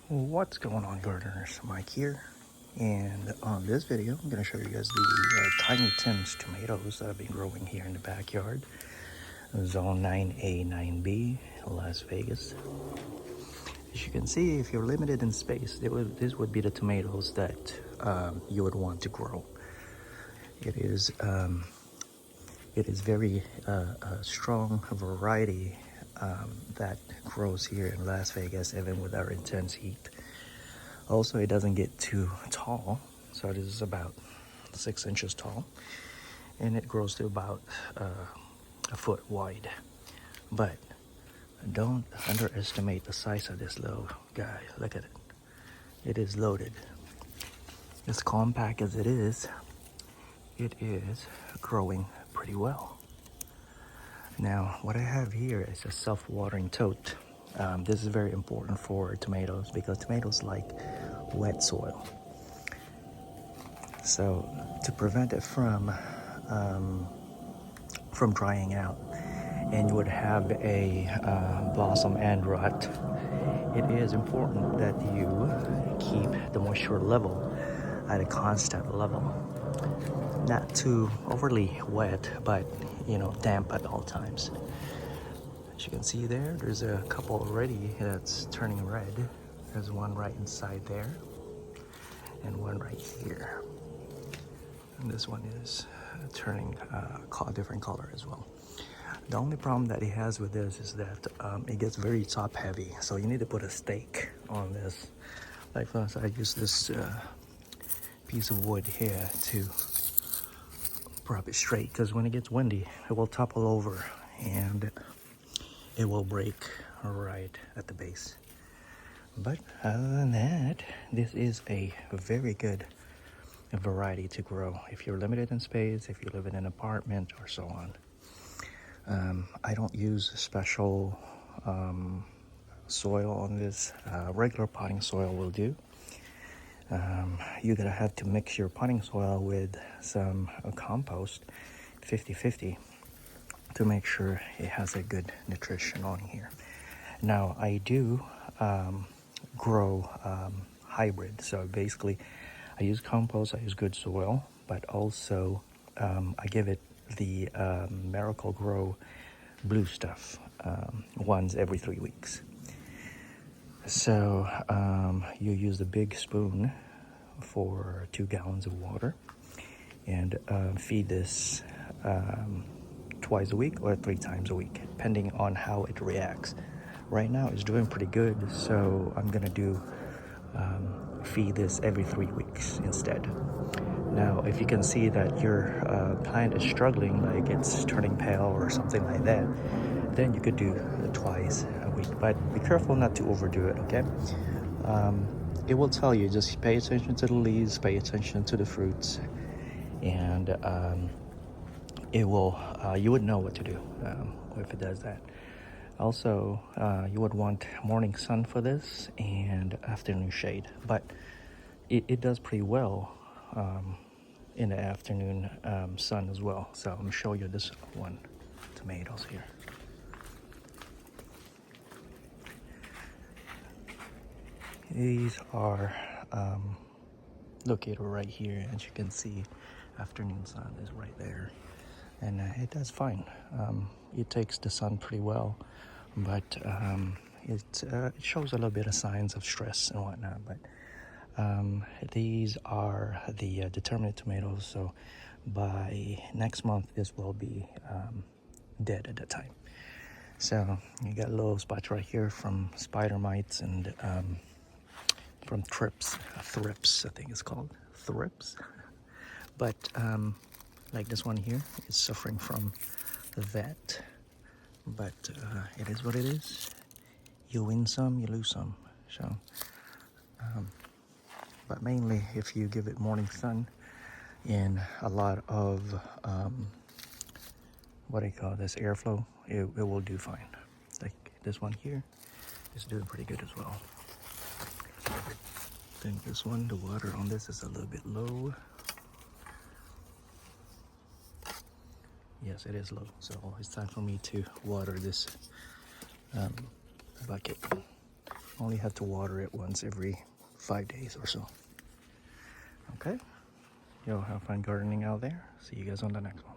What's going on, gardeners? Mike here, and on this video I'm going to show you guys the tiny Tim's tomatoes that I've been growing here in the backyard. Zone 9A, 9B, Las Vegas. As you can see, if you're limited in space, this would be the tomatoes that you would want to grow. It is very strong variety that grows here in Las Vegas, even with our intense heat. Also, it doesn't get too tall, so this is about 6 inches tall, and it grows to about a foot wide. But don't underestimate the size of this little guy. Look at it. It is loaded. As compact as it is growing pretty well. Now, what I have here is a self-watering tote. This is very important for tomatoes because tomatoes like wet soil. So to prevent it from drying out, and you would have a blossom end rot, it is important that you keep the moisture level at a constant level. Not too overly wet, but damp at all times. As you can see there's a couple already that's turning red. There's one right inside there and one right here, and this one is turning a different color as well. The only problem that it has with this is that it gets very top heavy, so you need to put a stake on this. Like for us, I use this piece of wood here to prop it straight, because when it gets windy it will topple over and it will break right at the base. But other than that, this is a very good variety to grow if you're limited in space, if you live in an apartment or so on. I don't use special soil on this. Regular potting soil will do. You're gonna have to mix your potting soil with some compost, 50-50, to make sure it has a good nutrition on here. Now, I do grow hybrid, so basically I use compost, I use good soil, but also I give it the Miracle Grow blue stuff once every 3 weeks. So you use the big spoon for 2 gallons of water and feed this twice a week or 3 times a week, depending on how it reacts. Right now it's doing pretty good, so I'm gonna do feed this every 3 weeks instead. Now, if you can see that your plant is struggling, like it's turning pale or something like that, then you could do it twice a week. But be careful not to overdo it, okay? It will tell you, just pay attention to the leaves, pay attention to the fruits, and it will, you would know what to do if it does that. Also, you would want morning sun for this and afternoon shade, but it does pretty well in the afternoon sun as well. So I'm gonna show you this one, tomatoes here. These are located right here, as you can see. Afternoon sun is right there, and it does fine. It takes the sun pretty well, but it shows a little bit of signs of stress and whatnot. But these are the determinate tomatoes, so by next month this will be dead at that time. So you got little spots right here from spider mites and from thrips, I think it's called, thrips. But like this one here is suffering from that, but it is what it is. You win some, you lose some. So but mainly if you give it morning sun and a lot of what do you call this, airflow, it will do fine. Like this one here is doing pretty good as well. I think this one, the water on this is a little bit low. Yes, it is low, so it's time for me to water this bucket. Only have to water it once every 5 days or so. Okay? Yo, have fun gardening out there. See you guys on the next one.